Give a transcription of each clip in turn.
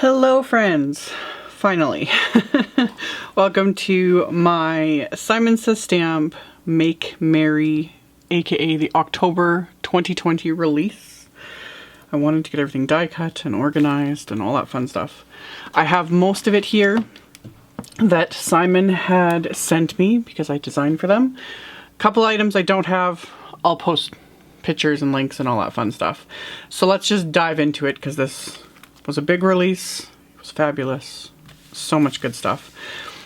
Hello friends, finally. Welcome to my Simon Says Stamp Make Merry, aka the October 2020 release. I wanted to get everything die cut and organized and all that fun stuff. I have most of it here that Simon had sent me because I designed for them. A couple items I don't have, I'll post pictures and links and all that fun stuff. So let's just dive into it because this was a big release. It was fabulous. So much good stuff.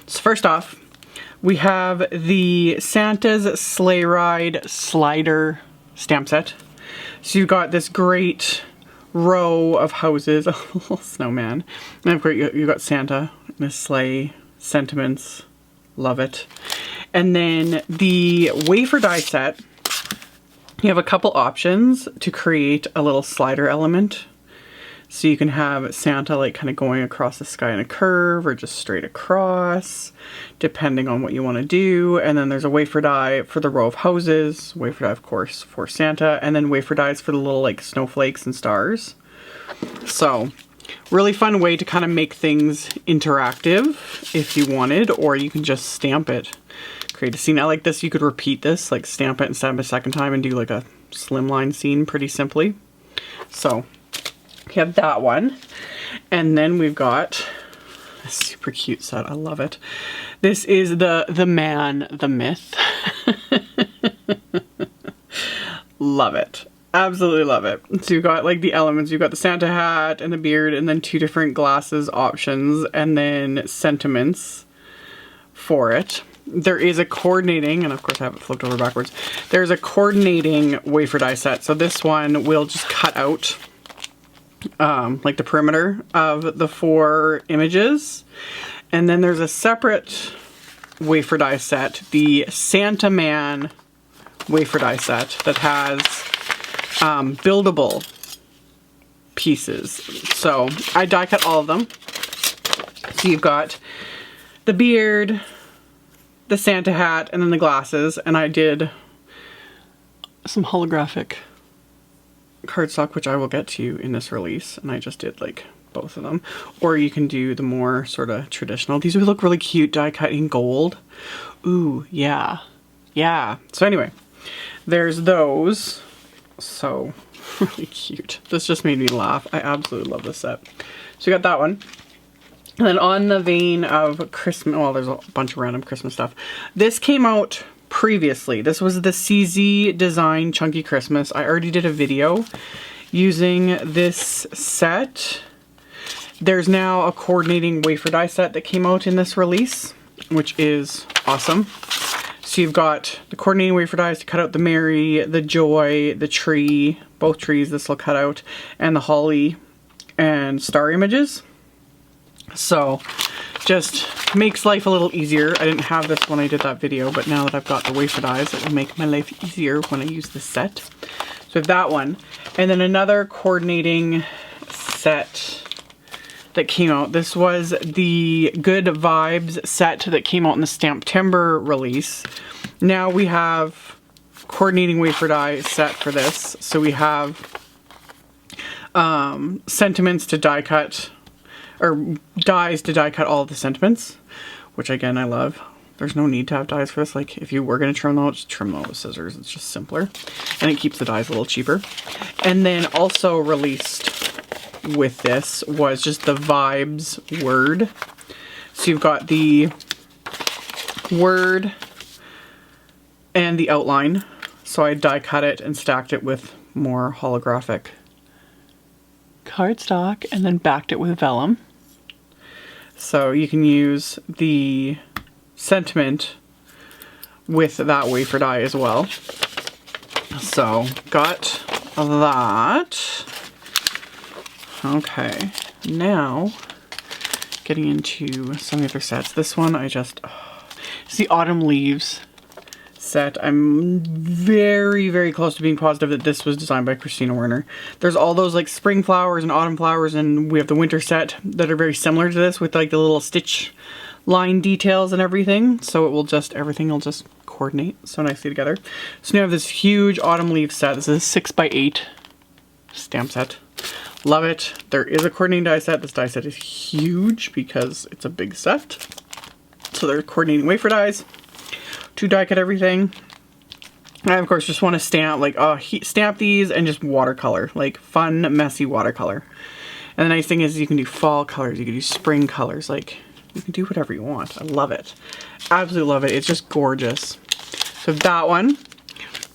So first off, we have the Santa's Sleigh Ride Slider stamp set. So you've got this great row of houses, a little snowman. And of course you got Santa and his sleigh, sentiments, love it. And then the Wafer Die set, you have a couple options to create a little slider element. So you can have Santa like kind of going across the sky in a curve or just straight across, depending on what you want to do. And then there's a Wafer Die for the row of houses, Wafer Die of course for Santa, and then Wafer Dies for the little like snowflakes and stars. So really fun way to kind of make things interactive if you wanted, or you can just stamp it. Create a scene. I like this. You could repeat this, like stamp it and stamp it a second time and do like a slimline scene pretty simply. So we have that one. And then we've got a super cute set. I love it. This is the man, the myth. Love it. Absolutely love it. So you've got like the elements. You've got the Santa hat and the beard and then two different glasses options and then sentiments for it. There is a coordinating, and of course I have it flipped over backwards. There's a coordinating Wafer Die set. So this one will just cut out like the perimeter of the four images. And then there's a separate Wafer Die set, the Santa Man Wafer Die set that has buildable pieces. So I die cut all of them. So you've got the beard, the Santa hat, and then the glasses, and I did some holographic cardstock, which I will get to in this release, and I just did like both of them. Or you can do the more sort of traditional. These would look really cute die cut in gold. Ooh, yeah. Yeah. So anyway, there's those. So really cute. This just made me laugh. I absolutely love this set. So you got that one. And then on the vein of Christmas, well, there's a bunch of random Christmas stuff. This came out previously. This was the CZ Design Chunky Christmas. I already did a video using this set. There's now a coordinating Wafer Die set that came out in this release, which is awesome. So you've got the coordinating Wafer Dies to cut out the Merry, the Joy, the tree, both trees this will cut out, and the holly and star images. So just makes life a little easier. I didn't have this when I did that video, but now that I've got the Wafer Dies, it will make my life easier when I use this set. So that one. And then another coordinating set that came out. This was the Good Vibes set that came out in the Stamptember release. Now we have coordinating Wafer Die set for this. So we have sentiments to die cut, or dies to die cut all of the sentiments, which again I love. There's no need to have dies for this. Like if you were going to trim those, just trim those with scissors. It's just simpler and it keeps the dies a little cheaper. And then also released with this was just the Vibes word. So you've got the word and the outline. So I die cut it and stacked it with more holographic cardstock and then backed it with vellum. So you can use the sentiment with that Wafer Die as well. So got that. Okay, now getting into some of the other sets. This one I just, it's the Autumn Leaves set. I'm very, very close to being positive that this was designed by Christina Werner. There's all those like spring flowers and autumn flowers, and we have the winter set that are very similar to this with like the little stitch line details and everything. So it will just, everything will just coordinate so nicely together. So now I have this huge autumn leaf set. This is a 6x8 stamp set. Love it. There is a coordinating die set. This die set is huge because it's a big set. So there's coordinating wafer dies to die cut everything. I of course just want to stamp, like, stamp these and just watercolor, like fun, messy watercolor. And the nice thing is you can do fall colors, you can do spring colors, like you can do whatever you want. I love it. Absolutely love it. It's just gorgeous. So that one.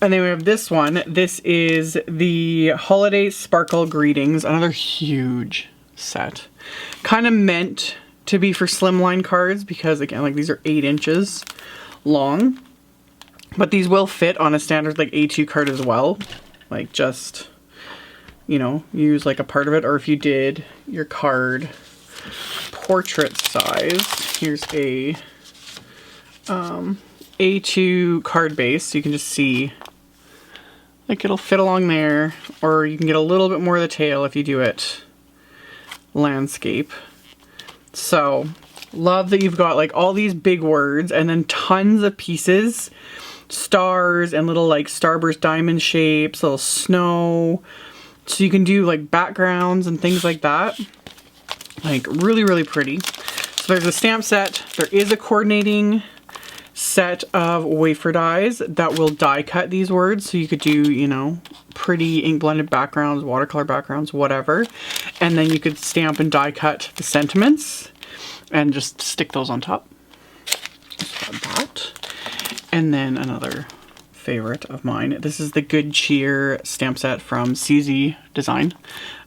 And then we have this one. This is the Holiday Sparkle Greetings, another huge set. Kind of meant to be for slimline cards because, again, like these are 8 inches long. But these will fit on a standard like A2 card as well. Like just, you know, use like a part of it. Or if you did your card portrait size, here's a A2 card base. So you can just see, like it'll fit along there. Or you can get a little bit more of the tail if you do it landscape. So love that you've got like all these big words and then tons of pieces. Stars and little like starburst diamond shapes, little snow. So you can do like backgrounds and things like that. Like really, really pretty. So there's a stamp set. There is a coordinating set of wafer dies that will die cut these words. So you could do, you know, pretty ink blended backgrounds, watercolor backgrounds, whatever. And then you could stamp and die cut the sentiments and just stick those on top. So that. And then another favorite of mine. This is the Good Cheer stamp set from CZ Design.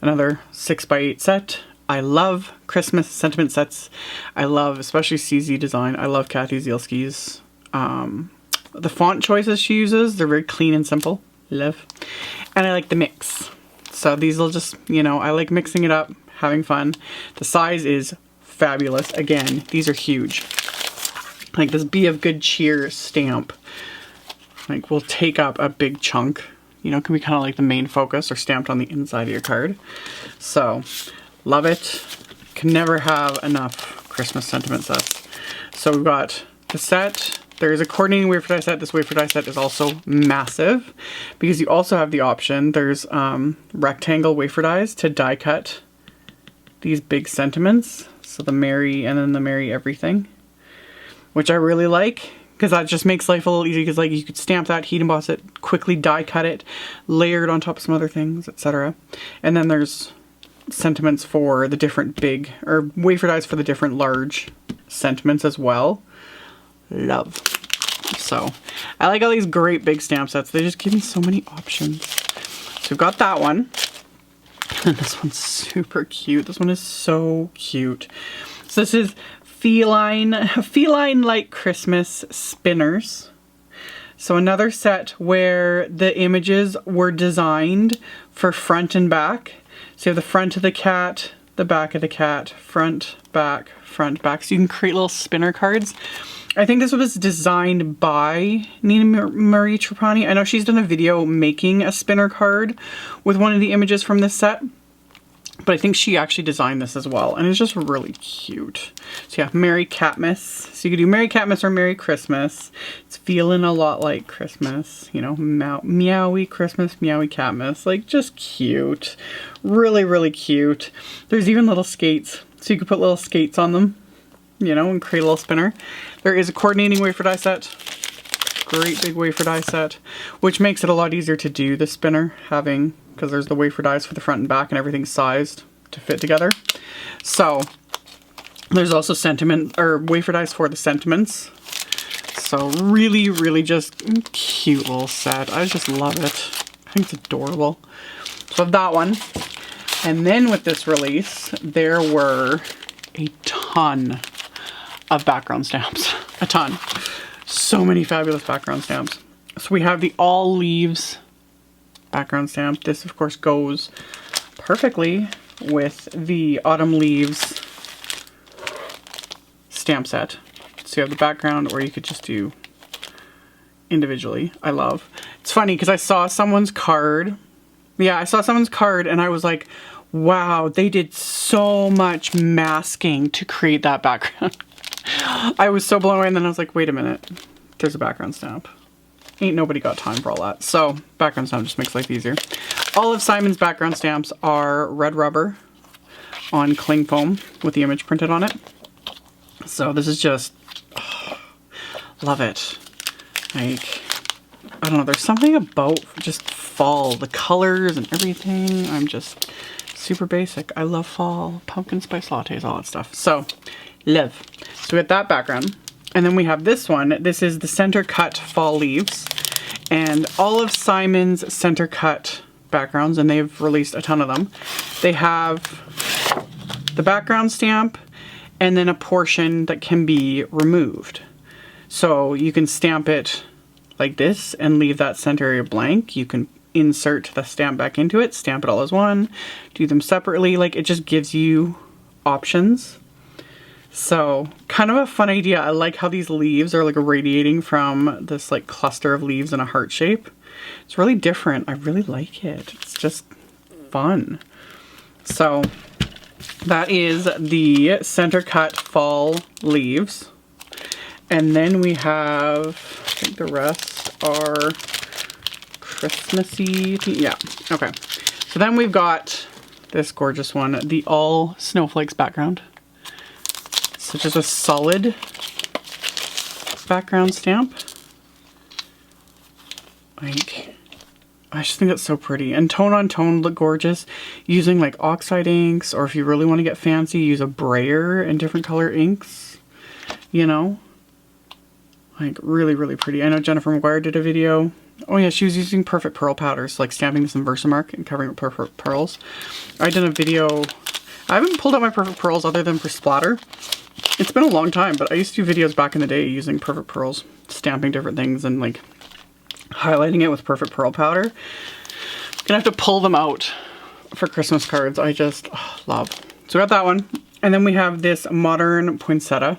Another 6x8 set. I love Christmas sentiment sets. I love, especially CZ Design. I love Kathy Zielski's. The font choices she uses, they're very clean and simple. Love. And I like the mix. So these will just, you know, I like mixing it up, having fun. The size is fabulous. Again, these are huge. Like this Be of Good Cheer stamp, like will take up a big chunk, you know, can be kind of like the main focus or stamped on the inside of your card. So love it. Can never have enough Christmas sentiment sets. So we've got the set. There is a coordinating wafer die set. This wafer die set is also massive because you also have the option. There's rectangle wafer dies to die cut these big sentiments. So the Merry and then the Merry Everything, which I really like because that just makes life a little easy because like you could stamp that, heat emboss it, quickly die cut it, layer it on top of some other things, etc. And then there's sentiments for the different big, or wafer dies for the different large sentiments as well. Love. So I like all these great big stamp sets. They just give me so many options. So we've got that one. And this one's super cute. This one is so cute. So this is Feline Like Christmas Spinners. So another set where the images were designed for front and back. So you have the front of the cat, the back of the cat, front, back, front, back. So you can create little spinner cards. I think this was designed by Nina Marie Trapani. I know she's done a video making a spinner card with one of the images from this set. But I think she actually designed this as well. And it's just really cute. So yeah, Merry Catmas. So you could do Merry Catmas or Merry Christmas. It's feeling a lot like Christmas. You know, meowy Christmas, meowy Catmas. Like, just cute. Really, really cute. There's even little skates. So you could put little skates on them, you know, and create a little spinner. There is a coordinating wafer die set. Great big wafer die set. Which makes it a lot easier to do the spinner, having... because there's the wafer dies for the front and back and everything's sized to fit together. So there's also sentiment or wafer dies for the sentiments. So really, really just cute little set. I just love it. I think it's adorable. So that one. And then with this release, there were a ton of background stamps. A ton. So many fabulous background stamps. So we have the All Leaves background stamp. This of course goes perfectly with the Autumn Leaves stamp set. So you have the background, or you could just do individually. I love. It's funny because I saw someone's card. Yeah, I saw someone's card and I was like, wow, they did so much masking to create that background. I was so blown away, and then I was like, wait a minute, there's a background stamp. Ain't nobody got time for all that. So background stamp just makes life easier. All of Simon's background stamps are red rubber on cling foam with the image printed on it. So this is just, love it. Like, I don't know, there's something about just fall, the colors and everything. I'm just super basic. I love fall, pumpkin spice lattes, all that stuff. So, love. So we got that background. And then we have this one. This is the center cut fall leaves. And all of Simon's center cut backgrounds, and they've released a ton of them, they have the background stamp and then a portion that can be removed. So you can stamp it like this and leave that center area blank. You can insert the stamp back into it, stamp it all as one, do them separately. Like, it just gives you options. So kind of a fun idea. I like how these leaves are like radiating from this like cluster of leaves in a heart shape. It's really different. I really like it. It's just fun. So that is the center cut fall leaves. And then we have, I think the rest are Christmassy. Yeah, okay. So then we've got this gorgeous one, the all snowflakes background. So just a solid background stamp. Like, I just think that's so pretty. And tone on tone look gorgeous. Using like oxide inks, or if you really want to get fancy, use a brayer and different color inks, you know? Like, really, really pretty. I know Jennifer McGuire did a video. Oh yeah, she was using perfect pearl powders, like stamping this in Versamark and covering it with perfect pearls. I did a video. I haven't pulled out my perfect pearls other than for splatter. It's been a long time, but I used to do videos back in the day using perfect pearls, stamping different things and like highlighting it with perfect pearl powder. I'm gonna have to pull them out for Christmas cards. I just love. So we got that one. And then we have this modern poinsettia.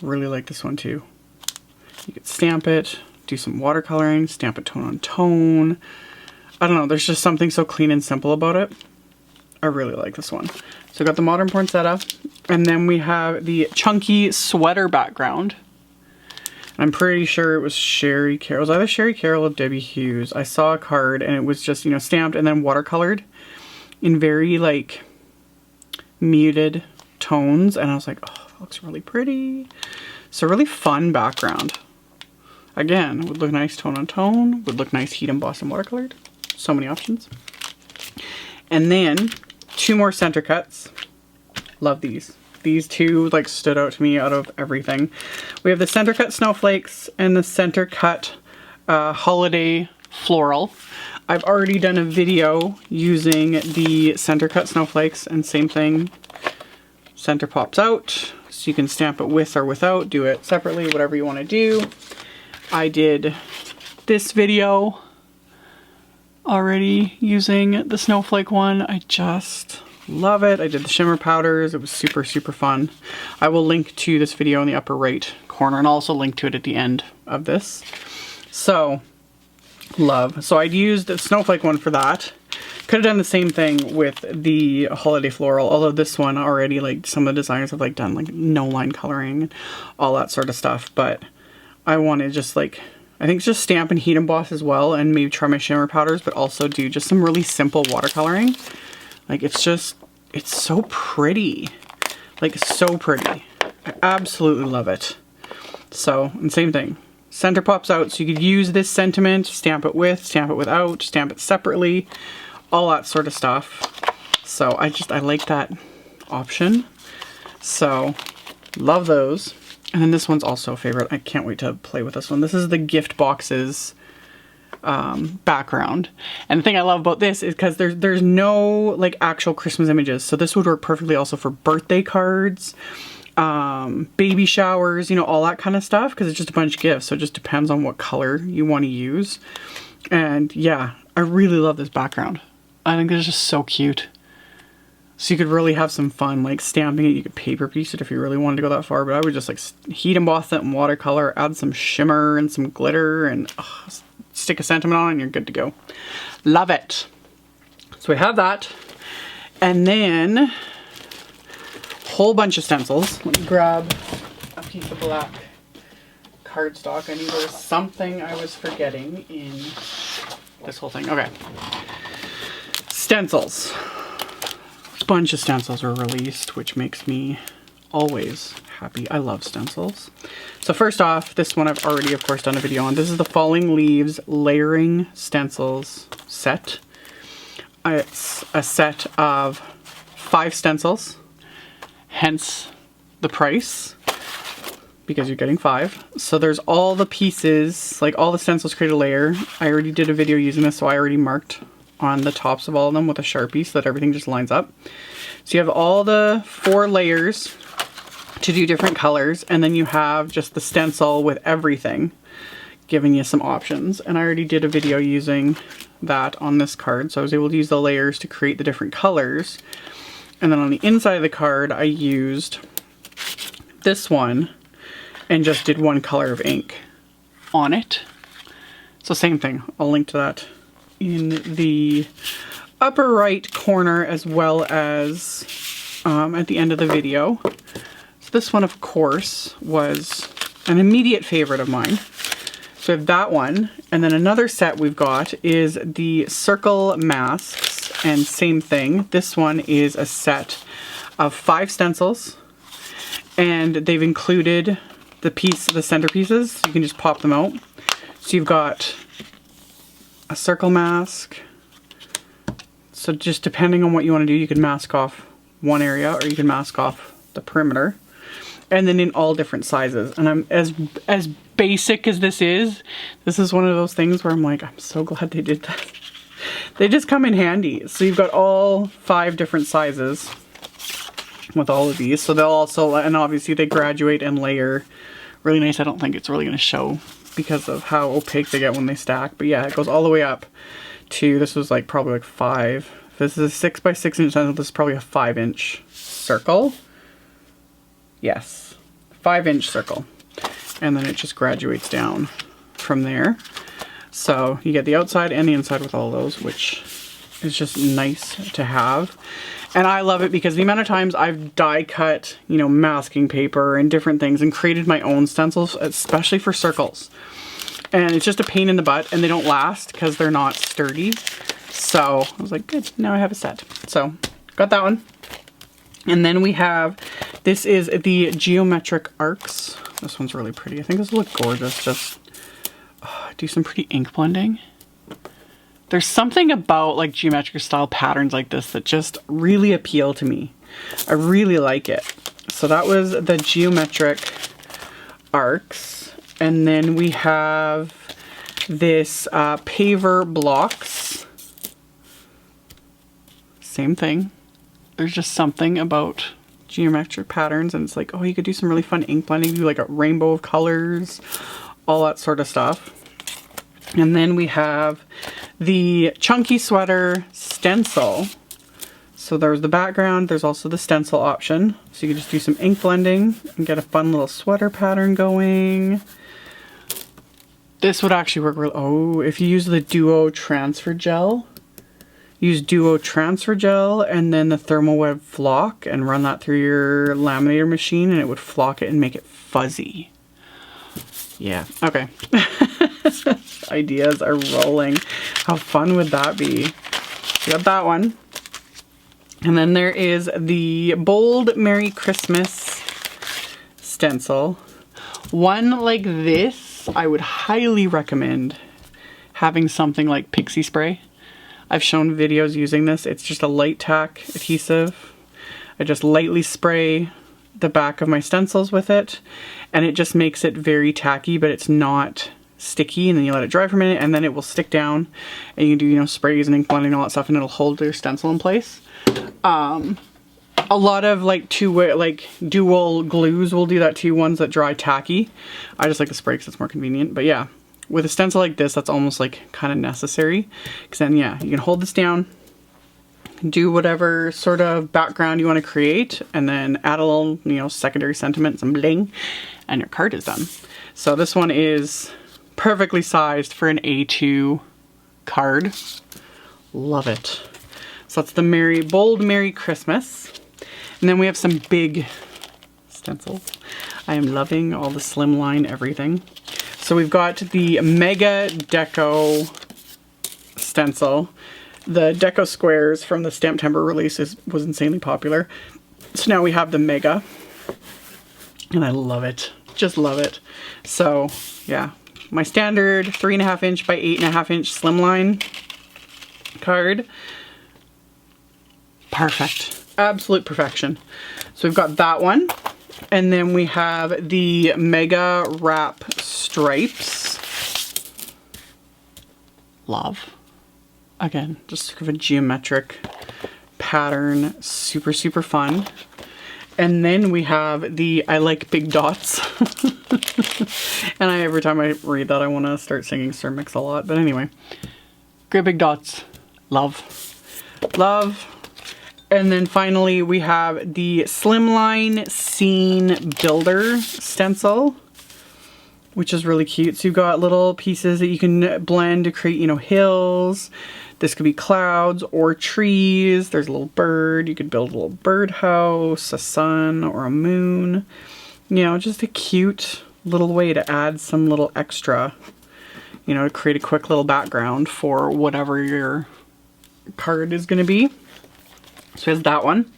Really like this one too. You could stamp it, do some watercoloring, stamp it tone on tone. I don't know, there's just something so clean and simple about it. I really like this one. So we got the modern poinsettia, and then we have the chunky sweater background. I'm pretty sure it was Sherry Carroll. It was either Sherry Carroll or Debbie Hughes. I saw a card and it was just, you know, stamped and then watercolored in very like muted tones, and I was like, oh, that looks really pretty. So really fun background. Again, would look nice tone on tone, would look nice heat embossed and watercolored. So many options. And then two more center cuts. Love these. These two like stood out to me out of everything. We have the center cut snowflakes and the center cut holiday floral. I've already done a video using the center cut snowflakes, and same thing. Center pops out, so you can stamp it with or without, do it separately, whatever you want to do. I did this video already using the snowflake one. I just love it. I did the shimmer powders. It was super, super fun. I will link to this video in the upper right corner, and I'll also link to it at the end of this. So, love. So I'd used the snowflake one for that. Could have done the same thing with the holiday floral, although this one already, like, some of the designers have like done like no line coloring and all that sort of stuff, but I want to just like, I think just stamp and heat emboss as well, and maybe try my shimmer powders, but also do just some really simple watercoloring. Like, it's just, it's so pretty. Like, so pretty. I absolutely love it. So, and same thing. Center pops out, so you could use this sentiment, stamp it with, stamp it without, stamp it separately, all that sort of stuff. So I like that option. So, love those. And then this one's also a favorite. I can't wait to play with this one. This is the gift boxes background. And the thing I love about this is because there's no like actual Christmas images. So this would work perfectly also for birthday cards, baby showers, you know, all that kind of stuff, because it's just a bunch of gifts. So it just depends on what color you want to use. And yeah, I really love this background. I think it's just so cute. So you could really have some fun, like stamping it. You could paper piece it if you really wanted to go that far, but I would just like heat emboss it in watercolor, add some shimmer and some glitter, and stick a sentiment on it, and you're good to go. Love it. So we have that. And then whole bunch of stencils. Let me grab a piece of black cardstock. I knew there was something I was forgetting in this whole thing. Okay. stencils. A bunch of stencils were released, which makes me always happy. I love stencils. So first off, this one I've already, of course, done a video on. This is the Falling Leaves Layering Stencils set. It's a set of 5 stencils, hence the price, because you're getting 5. So there's all the pieces, like all the stencils create a layer. I already did a video using this, so I already marked on the tops of all of them with a Sharpie so that everything just lines up. So you have all the 4 layers to do different colors, and then you have just the stencil with everything, giving you some options. And I already did a video using that on this card, so I was able to use the layers to create the different colors. And then on the inside of the card, I used this one and just did one color of ink on it. So same thing, I'll link to that in the upper right corner as well as at the end of the video. So this one, of course, was an immediate favorite of mine. So I have that one, and then another set we've got is the circle masks, and same thing. This one is a set of 5 stencils, and they've included the center pieces. You can just pop them out. So you've got a circle mask. So just depending on what you want to do, you can mask off one area or you can mask off the perimeter. And then in all different sizes. And I'm as basic as this is one of those things where I'm like, I'm so glad they did that. They just come in handy. So you've got all 5 different sizes with all of these. So they'll also, and obviously they graduate and layer really nice. I don't think it's really going to show because of how opaque they get when they stack. But yeah, it goes all the way up to, this was like probably like 5. This is a 6 by 6 inch stencil. This is probably a 5-inch circle. Yes, 5-inch circle. And then it just graduates down from there. So you get the outside and the inside with all of those, which is just nice to have. And I love it because the amount of times I've die cut, you know, masking paper and different things and created my own stencils, especially for circles. And it's just a pain in the butt and they don't last because they're not sturdy. So I was like, good, now I have a set. So got that one. And then we have, this is the Geometric Arcs. This one's really pretty. I think this will look gorgeous. Just do some pretty ink blending. There's something about like geometric style patterns like this that just really appeal to me. I really like it. So that was the Geometric Arcs. And then we have this Paver Blocks. Same thing. There's just something about geometric patterns and it's like, oh, you could do some really fun ink blending, do like a rainbow of colors, all that sort of stuff. And then we have the Chunky Sweater Stencil. So there's the background, there's also the stencil option. So you can just do some ink blending and get a fun little sweater pattern going. This would actually work real, oh, if you use the Duo Transfer Gel. Use Duo Transfer Gel and then the Thermal Web Flock and run that through your laminator machine and it would flock it and make it fuzzy. Yeah, okay. Ideas are rolling. How fun would that be? We got that one. And then there is the Bold Merry Christmas stencil. One like this, I would highly recommend having something like pixie spray. I've shown videos using this. It's just a light tack adhesive. I just lightly spray the back of my stencils with it and it just makes it very tacky, but it's not sticky, and then you let it dry for a minute and then it will stick down and you can do, you know, sprays and ink blending and all that stuff and it'll hold your stencil in place. A lot of like two-way, like dual glues will do that too, ones that dry tacky. I just like the spray because it's more convenient, but yeah. With a stencil like this, that's almost like kind of necessary. Because then, yeah, you can hold this down, do whatever sort of background you want to create, and then add a little, you know, secondary sentiment, some bling, and your card is done. So this one is perfectly sized for an A2 card. Love it. So that's the Bold Merry Christmas. And then we have some big stencils. I am loving all the slimline everything. So we've got the Mega Deco stencil. The Deco Squares from the Stamptember release was insanely popular. So now we have the Mega. And I love it. Just love it. So yeah, my standard 3.5 inch by 8.5 inch slimline card. Perfect. Absolute perfection. So we've got that one. And then we have the Mega Wrap Stripes. Love. Again, just sort of a geometric pattern. Super, super fun. And then we have the I Like Big Dots. And every time I read that, I want to start singing Sir Mix-a-Lot. But anyway, great big dots. Love. Love. And then finally we have the Slimline Scene Builder stencil, which is really cute. So you've got little pieces that you can blend to create, you know, hills. This could be clouds or trees. There's a little bird. You could build a little birdhouse, a sun or a moon. You know, just a cute little way to add some little extra, you know, to create a quick little background for whatever your card is going to be. So here's that one.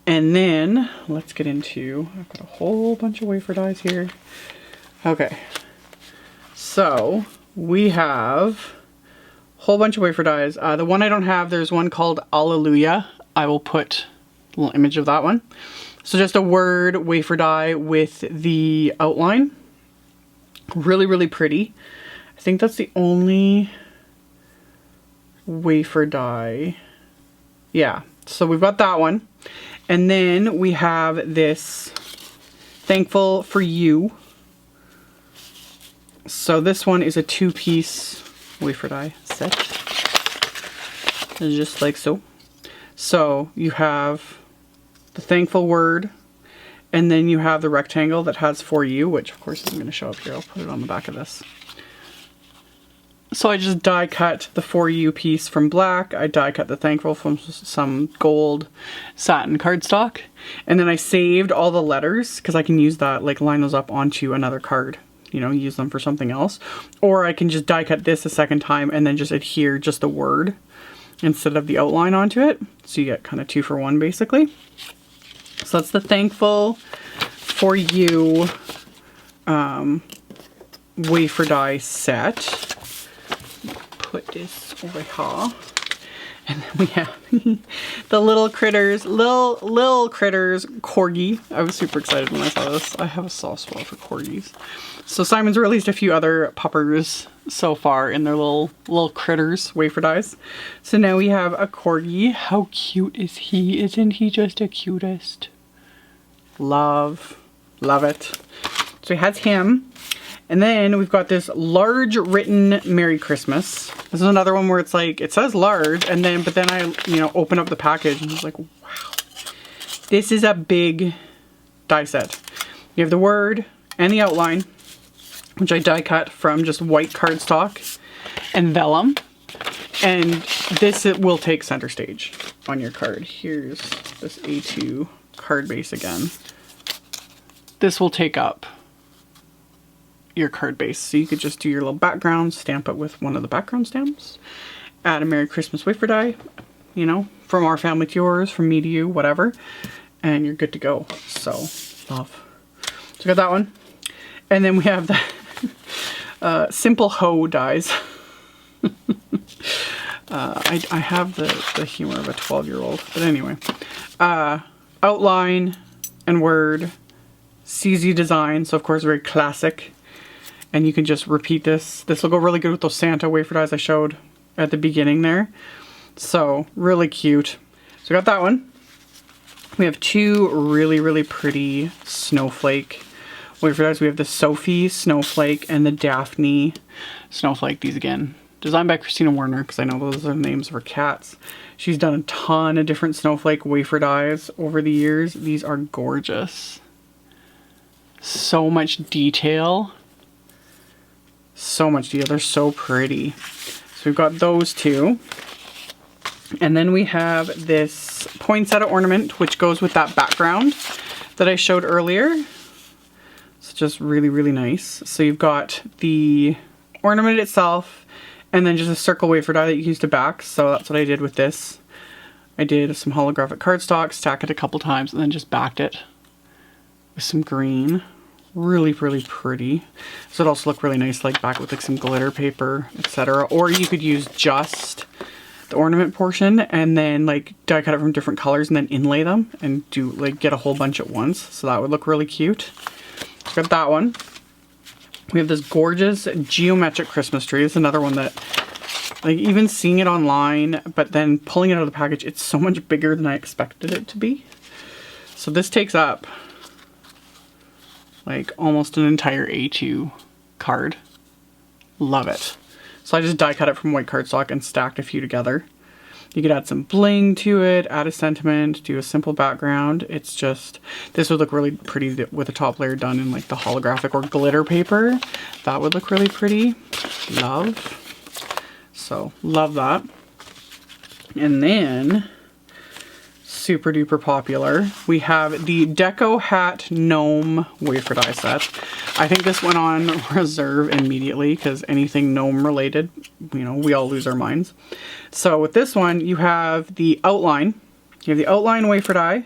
And then let's get into, I've got a whole bunch of wafer dies here. Okay. So we have a whole bunch of wafer dies. The one I don't have, there's one called Alleluia. I will put a little image of that one. So just a word wafer die with the outline. Really, really pretty. I think that's the only wafer die. Yeah, so we've got that one. And then we have this Thankful for You. So this one is a 2-piece wafer die set. Just like so. So you have the thankful word, and then you have the rectangle that has For You, which of course isn't going to show up here. I'll put it on the back of this. So I just die cut the For You piece from black. I die cut the thankful from some gold satin cardstock. And then I saved all the letters because I can use that, like line those up onto another card. You know, use them for something else. Or I can just die cut this a second time and then just adhere just the word instead of the outline onto it. So you get kind of 2 for 1 basically. So that's the Thankful For You wafer die set. Put this over here. And then we have the little critters, little critters, corgi. I was super excited when I saw this. I have a soft spot for corgis. So Simon's released a few other puppers so far in their little critters wafer dies. So now we have a corgi. How cute is he? Isn't he just the cutest? Love it. So he has him. And then we've got this large written Merry Christmas. This is another one where it's like, it says large, and then, but then I, you know, open up the package and it's like, wow. This is a big die set. You have the word and the outline, which I die cut from just white cardstock and vellum. And this, it will take center stage on your card. Here's this A2 card base again. This will take up your card base. So you could just do your little background, stamp it with one of the background stamps, add a Merry Christmas wafer die, you know, from our family to yours, from me to you, whatever, and you're good to go. So, love. So I got that one. And then we have the Simple Hoe dies. I have the humor of a 12-year-old, but anyway. Outline and word, CZ design, so of course very classic. And you can just repeat this. This will go really good with those Santa wafer dies I showed at the beginning there. So really cute. So I got that one. We have 2 really, really pretty snowflake wafer dies. We have the Sophie Snowflake and the Daphne Snowflake. These again, designed by Christina Warner, because I know those are the names of her cats. She's done a ton of different snowflake wafer dies over the years. These are gorgeous. So much detail. So much detail. They're so pretty. So we've got those 2. And then we have this poinsettia ornament, which goes with that background that I showed earlier. It's just really, really nice. So you've got the ornament itself, And then just a circle wafer die that you use to back. So that's what I did with this. I did some holographic cardstock, stack it a couple times, and then just backed it with some green. Really, really pretty. So it also looked really nice, like back with like some glitter paper, etc. Or you could use just the ornament portion and then like die cut it from different colors and then inlay them and do like get a whole bunch at once. So that would look really cute. So got that one. We have this gorgeous geometric Christmas tree. It's another one that, like, even seeing it online, but then pulling it out of the package, it's so much bigger than I expected it to be. So this takes up like almost an entire A2 card. Love it. So I just die cut it from white cardstock and stacked a few together. You could add some bling to it, add a sentiment, do a simple background. It's just, this would look really pretty with the top layer done in like the holographic or glitter paper. That would look really pretty. Love. So love that. And then, super duper popular, we have the Deco Hat Gnome Wafer Die set. I think this went on reserve immediately because anything gnome related, you know, we all lose our minds. So with this one, you have the outline. You have the outline wafer die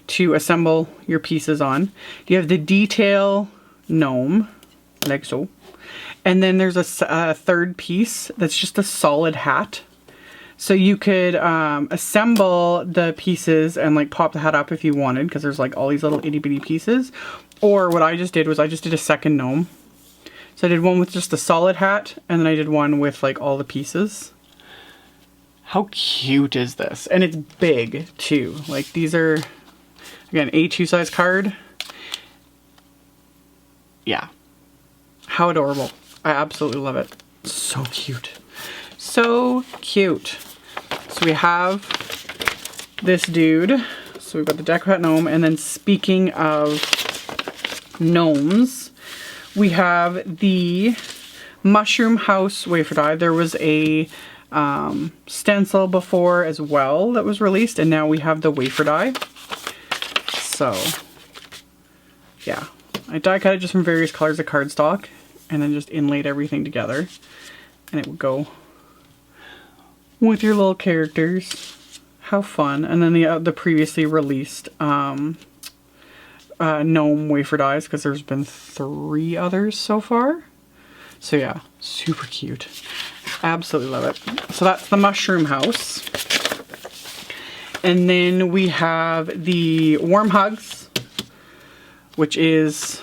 to assemble your pieces on. You have the detail gnome, like so. And then there's a third piece that's just a solid hat. So you could assemble the pieces and like pop the hat up if you wanted, because there's like all these little itty bitty pieces. Or what I just did was I just did a second gnome. So I did one with just the solid hat, and then I did one with like all the pieces. How cute is this? And it's big too. Like these are, again, A2 size card. Yeah. How adorable. I absolutely love it. So cute. So cute. So we have this dude. So we've got the Deco Hat Gnome, and then speaking of gnomes, we have the Mushroom House Wafer Die. There was a stencil before as well that was released, and now we have the wafer die. So yeah, I die cut it just from various colors of cardstock and then just inlaid everything together, and it would go with your little characters. How fun. And then the previously released gnome wafer dies, because there's been 3 others so far. So yeah, super cute. Absolutely love it. So that's the Mushroom House. And then we have the Warm Hugs, which is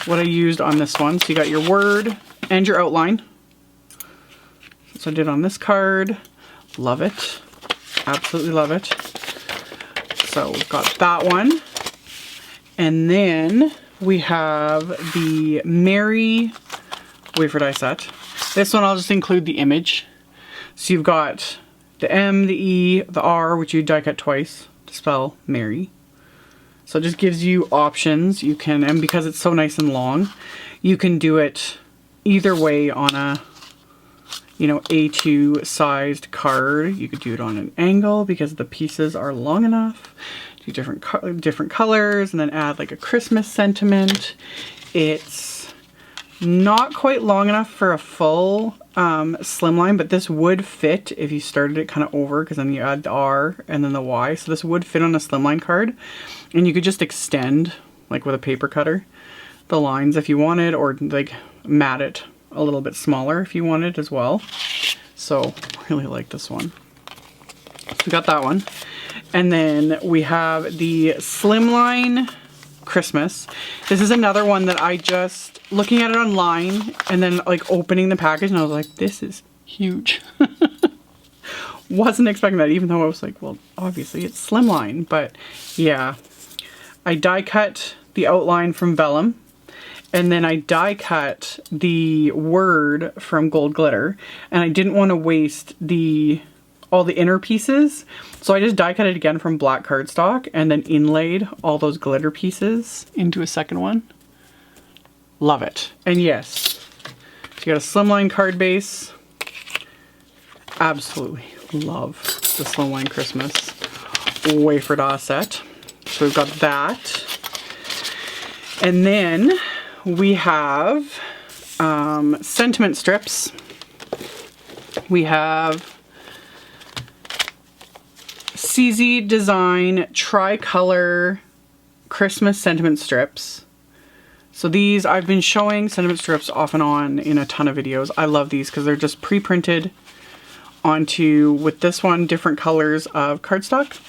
what I used on this one. So you got your word and your outline. So I did on this card. Love it. Absolutely love it. So we've got that one. And then we have the Merry Wafer Die set. This one I'll just include the image. So you've got the M, the E, the R, which you die cut twice to spell Merry. So it just gives you options. You can, and because it's so nice and long, you can do it either way on a, you know, A2 sized card. You could do it on an angle because the pieces are long enough. Do different colors, and then add like a Christmas sentiment. It's not quite long enough for a full slimline, but this would fit if you started it kind of over, because then you add the R and then the Y. So this would fit on a slimline card, and you could just extend, like with a paper cutter, the lines if you wanted, or like mat it a little bit smaller if you wanted as well. So really like this one. So we got that one. And then we have the Slimline Christmas. This is another one that I just, looking at it online and then like opening the package, and I was like, this is huge. Wasn't expecting that, even though I was like, well, obviously it's Slimline. But yeah, I die cut the outline from vellum, and then I die cut the word from gold glitter, and I didn't want to waste all the inner pieces. So I just die cut it again from black cardstock and then inlaid all those glitter pieces into a second one. Love it. And yes, you got a slimline card base. Absolutely love the Slimline Christmas Wafer Die set. So we've got that. And then we have sentiment strips. We have CZ Design Tricolor Christmas Sentiment Strips. So these, I've been showing sentiment strips off and on in a ton of videos. I love these because they're just pre-printed onto, with this one, different colors of cardstock.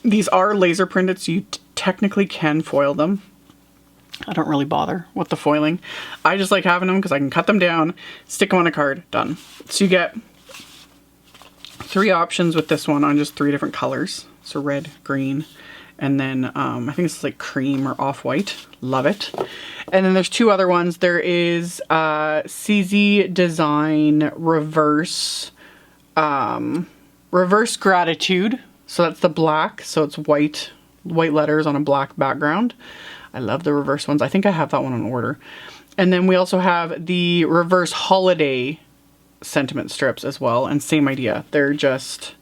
These are laser printed, so you technically can foil them. I don't really bother with the foiling. I just like having them because I can cut them down, stick them on a card, done. So you get 3 options with this one on just 3 different colors. So red, green, and then I think it's like cream or off-white. Love it. And then there's 2 other ones. There is CZ Design Reverse Gratitude. So that's the black. So it's white letters on a black background. I love the reverse ones. I think I have that one on order. And then we also have the Reverse Holiday Sentiment Strips as well. And same idea. They're just,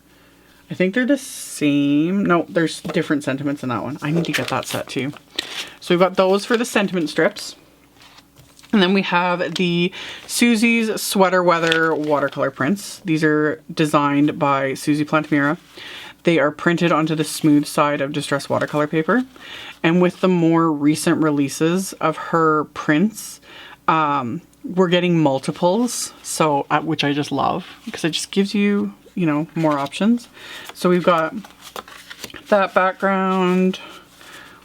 I think they're the same. No, there's different sentiments in that one. I need to get that set too. So we've got those for the sentiment strips. And then we have the Susie's Sweater Weather Watercolor Prints. These are designed by Susie Plantmira. They are printed onto the smooth side of distressed watercolor paper. And with the more recent releases of her prints, we're getting multiples, so which I just love because it just gives you, you know, more options. So we've got that background,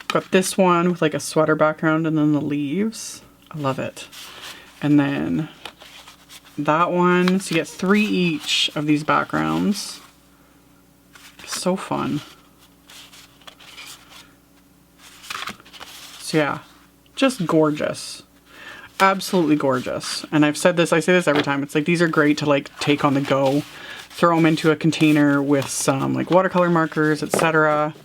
got this one with like a sweater background and then the leaves. I love it. And then that one, so you get 3 each of these backgrounds. So fun. So yeah, just gorgeous. Absolutely gorgeous. And I've said this, I say this every time. It's like, these are great to like take on the go, throw them into a container with some like watercolor markers, etc.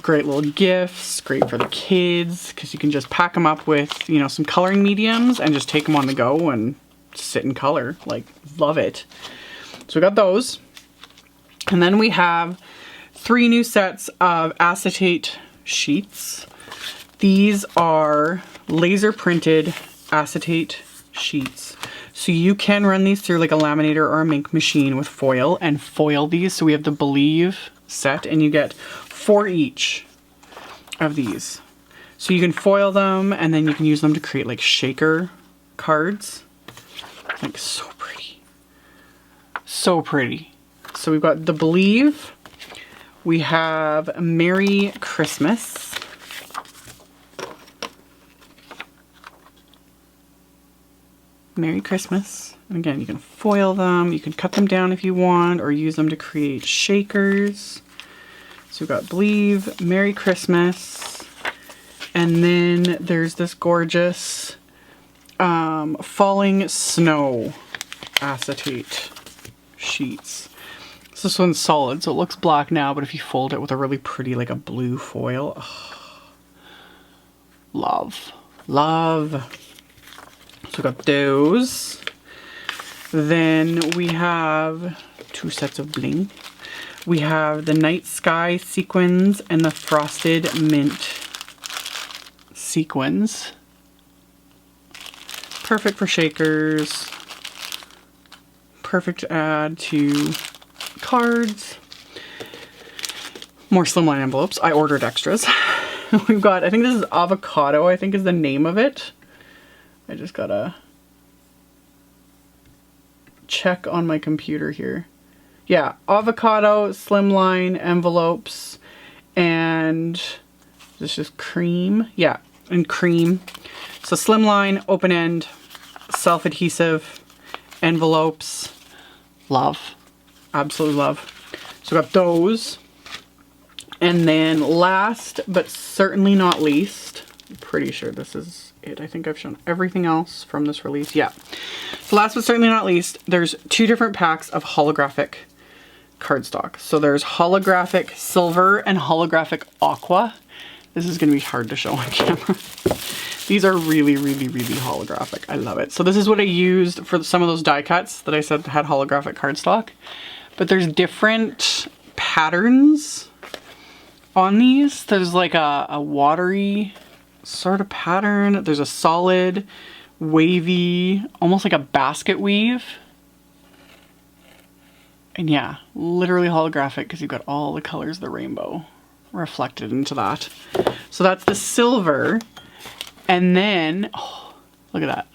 Great little gifts, great for the kids, because you can just pack them up with, you know, some coloring mediums and just take them on the go and sit and color. Like, love it. So we got those. And then we have 3 new sets of acetate sheets. These are laser printed acetate sheets. So you can run these through like a laminator or a Mink machine with foil and foil these. So we have the Believe set and you get 4 each of these. So you can foil them and then you can use them to create like shaker cards. Like, so pretty. So pretty. So we've got the Believe. We have Merry Christmas. Merry Christmas. And again, you can foil them, you can cut them down if you want, or use them to create shakers. So we've got Believe, Merry Christmas, and then there's this gorgeous Falling Snow acetate sheets. So this one's solid, so it looks black now, but if you fold it with a really pretty, like a blue foil, oh, love, love. So we got those. Then we have 2 sets of bling. We have the Night Sky Sequins and the Frosted Mint Sequins. Perfect for shakers. Perfect to add to cards. More slimline envelopes. I ordered extras. We've got, I think this is Avocado, I think is the name of it. I just gotta check on my computer here. Yeah, Avocado, Slimline envelopes, and this is cream. Yeah, and cream. So Slimline, open end, self-adhesive envelopes. Love. Absolutely love. So we got those. And then last, but certainly not least, I'm pretty sure this is it. I think I've shown everything else from this release. Yeah. So last but certainly not least, there's 2 different packs of holographic cardstock. So there's holographic silver and holographic aqua. This is going to be hard to show on camera. These are really, really, really holographic. I love it. So this is what I used for some of those die cuts that I said had holographic cardstock. But there's different patterns on these. There's like a watery sort of pattern. There's a solid, wavy, almost like a basket weave. And yeah, literally holographic because you've got all the colors of the rainbow reflected into that. So that's the silver. And then, oh, look at that.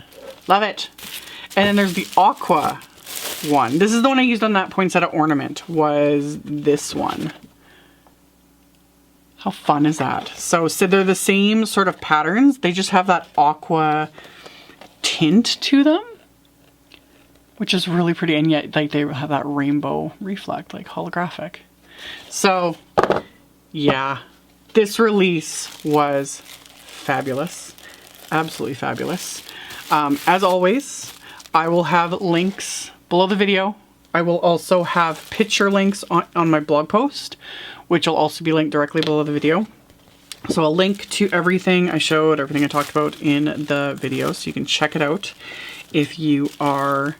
Love it. And then there's the aqua one. This is the one I used on that poinsettia ornament, was this one. How fun is that? So they're the same sort of patterns. They just have that aqua tint to them, which is really pretty. And yet like they have that rainbow reflect, like holographic. So yeah, this release was fabulous. Absolutely fabulous. As always, I will have links below the video. I will also have picture links on my blog post, which will also be linked directly below the video. So a link to everything I showed, everything I talked about in the video, so you can check it out if you are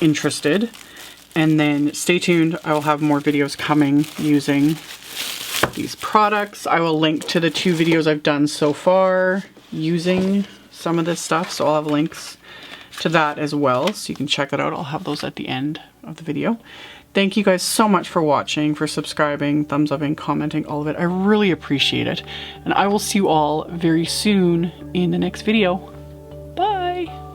interested. And then stay tuned, I will have more videos coming using these products. I will link to the 2 videos I've done so far using some of this stuff, so I'll have links to that as well, so you can check that out. I'll have those at the end of the video. Thank you guys so much for watching, for subscribing, thumbs upping, commenting, all of it. I really appreciate it. And I will see you all very soon in the next video. Bye!